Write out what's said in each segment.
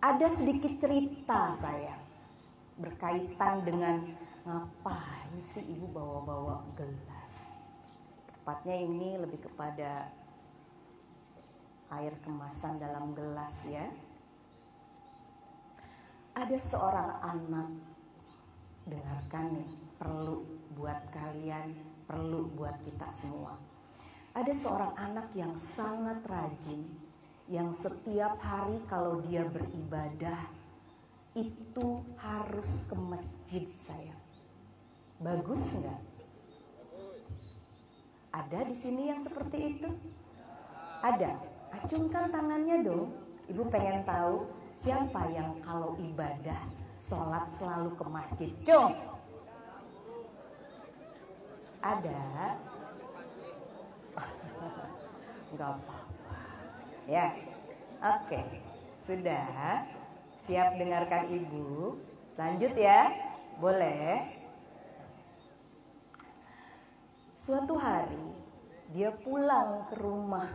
Ada sedikit cerita saya berkaitan dengan ngapain sih ibu bawa-bawa gelas. Tepatnya ini lebih kepada air kemasan dalam gelas ya. Ada seorang anak, dengarkan nih, perlu buat kalian, perlu buat kita semua. Ada seorang anak yang sangat rajin, yang setiap hari kalau dia beribadah itu harus ke masjid saya. Bagus nggak? Ada di sini yang seperti itu? Ada. Acungkan tangannya dong. Ibu pengen tahu siapa yang kalau ibadah sholat selalu ke masjid. Cung. Ada. Nggak apa-apa. Ya. Oke. Sudah. Siap dengarkan ibu. Lanjut ya. Boleh. Suatu hari dia pulang ke rumah,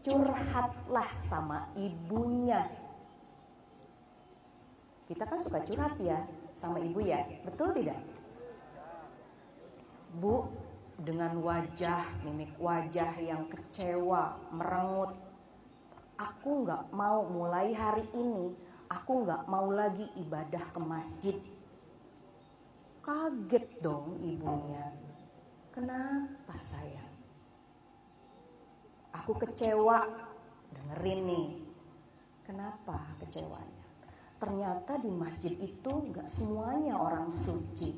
curhatlah sama ibunya. Kita kan suka curhat ya sama ibu ya, betul tidak? Bu, dengan mimik wajah yang kecewa, merengut, aku gak mau mulai hari ini, aku gak mau lagi ibadah ke masjid. Kaget dong ibunya. Kenapa sayang? Aku kecewa. Dengerin nih. Kenapa kecewanya? Ternyata di masjid itu gak semuanya orang suci.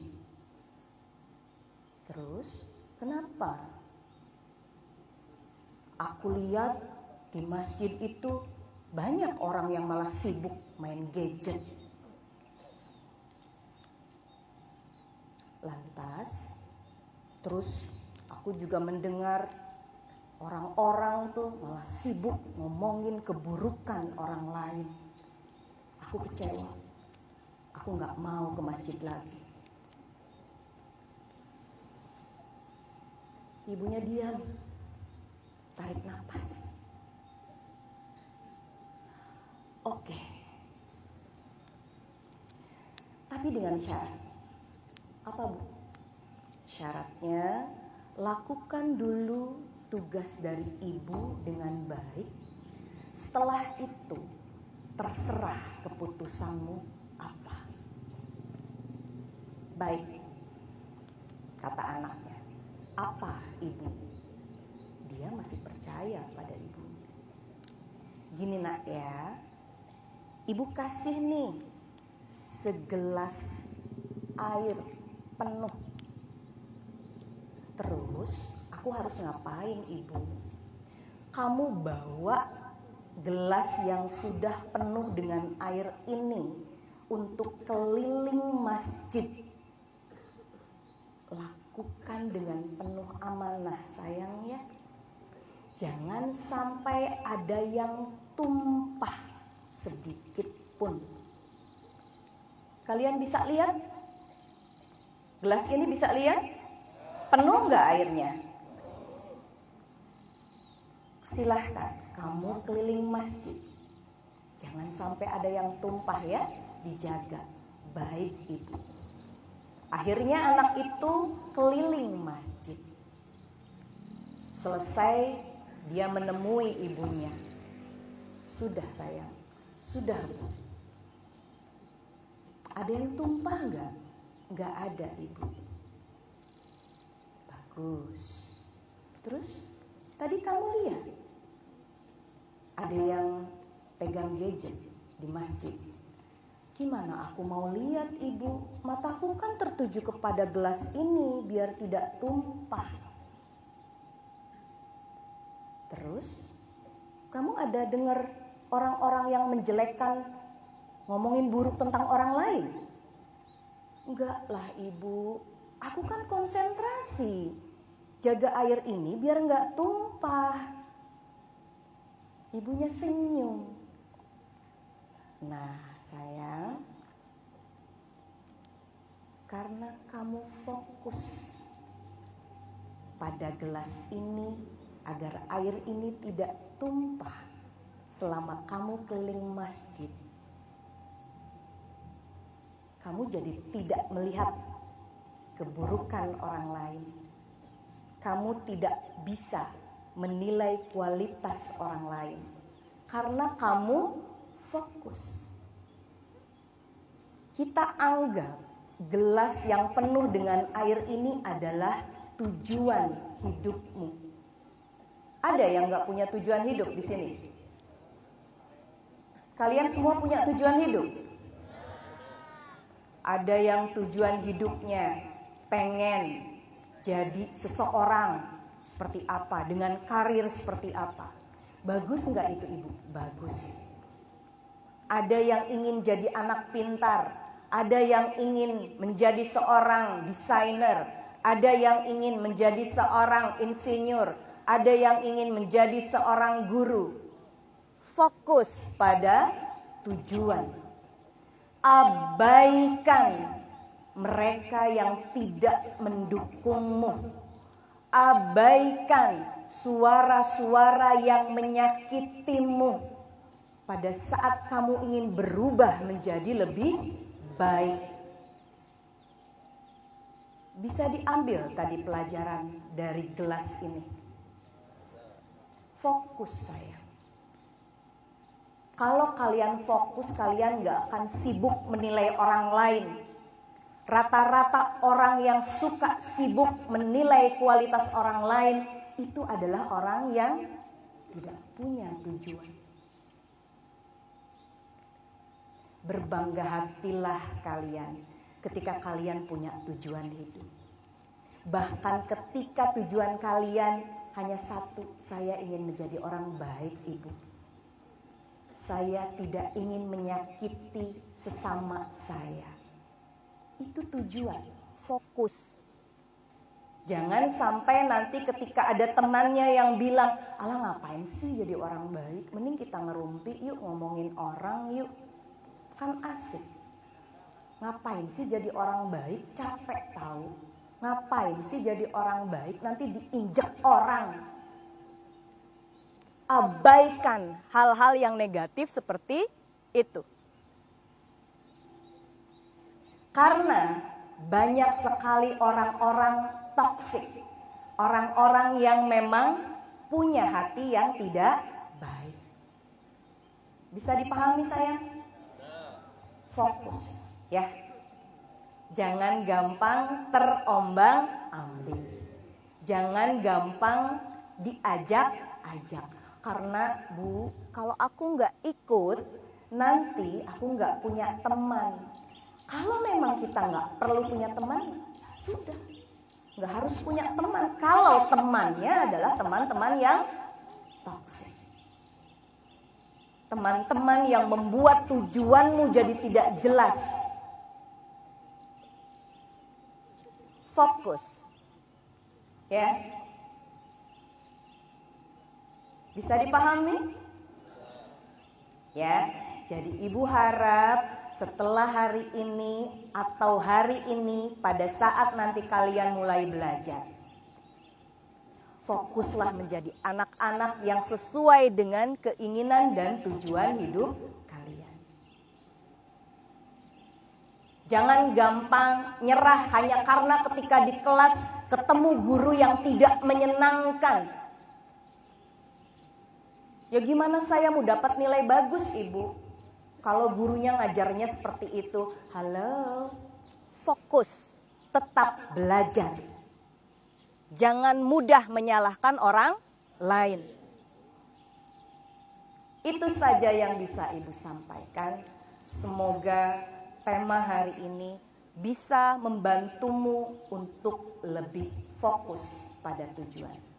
Terus kenapa? Aku lihat di masjid itu banyak orang yang malah sibuk main gadget. Lantas, terus aku juga mendengar orang-orang tuh malah sibuk ngomongin keburukan orang lain. Aku kecewa. Aku gak mau ke masjid lagi. Ibunya diam, tarik napas. Oke. Tapi dengan syarat. Apa Bu? Syaratnya lakukan dulu tugas dari ibu dengan baik. Setelah itu terserah keputusanmu apa. Baik, kata anaknya. Apa ibu? Dia masih percaya pada ibu. Gini nak ya, ibu kasih nih segelas air penuh. Terus aku harus ngapain ibu? Kamu bawa gelas yang sudah penuh dengan air ini untuk keliling masjid. Lakukan dengan penuh amanah sayang ya. Jangan sampai ada yang tumpah sedikit pun. Kalian bisa lihat? Gelas ini bisa lihat? Penuh nggak airnya? Silahkan kamu keliling masjid. Jangan sampai ada yang tumpah ya, dijaga. Baik ibu. Akhirnya anak itu keliling masjid. Selesai dia menemui ibunya. Sudah sayang, sudah Bu. Ada yang tumpah nggak? Nggak ada ibu. Bagus. Terus tadi kamu lihat ada yang pegang gadget di masjid. Gimana aku mau lihat ibu? Mataku kan tertuju kepada gelas ini biar tidak tumpah. Terus kamu ada dengar orang-orang yang menjelekkan, ngomongin buruk tentang orang lain? Enggak lah ibu, aku kan konsentrasi jaga air ini biar enggak tumpah. Ibunya senyum. Nah sayang, karena kamu fokus pada gelas ini agar air ini tidak tumpah, selama kamu keliling masjid, kamu jadi tidak melihat keburukan orang lain. Kamu tidak bisa menilai kualitas orang lain karena kamu fokus. Kita anggap gelas yang penuh dengan air ini adalah tujuan hidupmu. Ada yang gak punya tujuan hidup di sini? Kalian semua punya tujuan hidup? Ada yang tujuan hidupnya pengen jadi seseorang seperti apa, dengan karir seperti apa. Bagus enggak itu ibu? Bagus. Ada yang ingin jadi anak pintar, ada yang ingin menjadi seorang desainer, ada yang ingin menjadi seorang insinyur, ada yang ingin menjadi seorang guru. Fokus pada tujuan. Abaikan mereka yang tidak mendukungmu. Abaikan suara-suara yang menyakitimu. Pada saat kamu ingin berubah menjadi lebih baik. Bisa diambil tadi pelajaran dari gelas ini. Fokus saya. Kalau kalian fokus, kalian gak akan sibuk menilai orang lain. Rata-rata orang yang suka sibuk menilai kualitas orang lain itu adalah orang yang tidak punya tujuan. Berbangga hatilah kalian ketika kalian punya tujuan hidup. Bahkan ketika tujuan kalian hanya satu, saya ingin menjadi orang baik, ibu. Saya tidak ingin menyakiti sesama saya. Itu tujuan, fokus. Jangan sampai nanti ketika ada temannya yang bilang, "Alah ngapain sih jadi orang baik? Mending kita ngerumpi yuk, ngomongin orang yuk. Kan asik. Ngapain sih jadi orang baik? Capek tahu. Ngapain sih jadi orang baik? Nanti diinjak orang." Abaikan hal-hal yang negatif seperti itu. Karena banyak sekali orang-orang toksik, orang-orang yang memang punya hati yang tidak baik. Bisa dipahami sayang? Fokus ya. Jangan gampang terombang-ambing. Jangan gampang diajak-ajak. Karena Bu, kalau aku nggak ikut, nanti aku nggak punya teman. Kalau memang kita nggak perlu punya teman, ya sudah, nggak harus punya teman. Kalau temannya adalah teman-teman yang toksik, teman-teman yang membuat tujuanmu jadi tidak jelas. Fokus, ya. Bisa dipahami? Ya, jadi ibu harap setelah hari ini atau hari ini pada saat nanti kalian mulai belajar, fokuslah menjadi anak-anak yang sesuai dengan keinginan dan tujuan hidup kalian. Jangan gampang nyerah hanya karena ketika di kelas ketemu guru yang tidak menyenangkan. Ya gimana saya mau dapat nilai bagus ibu? Kalau gurunya ngajarnya seperti itu. Halo, fokus, tetap belajar. Jangan mudah menyalahkan orang lain. Itu saja yang bisa ibu sampaikan. Semoga tema hari ini bisa membantumu untuk lebih fokus pada tujuan.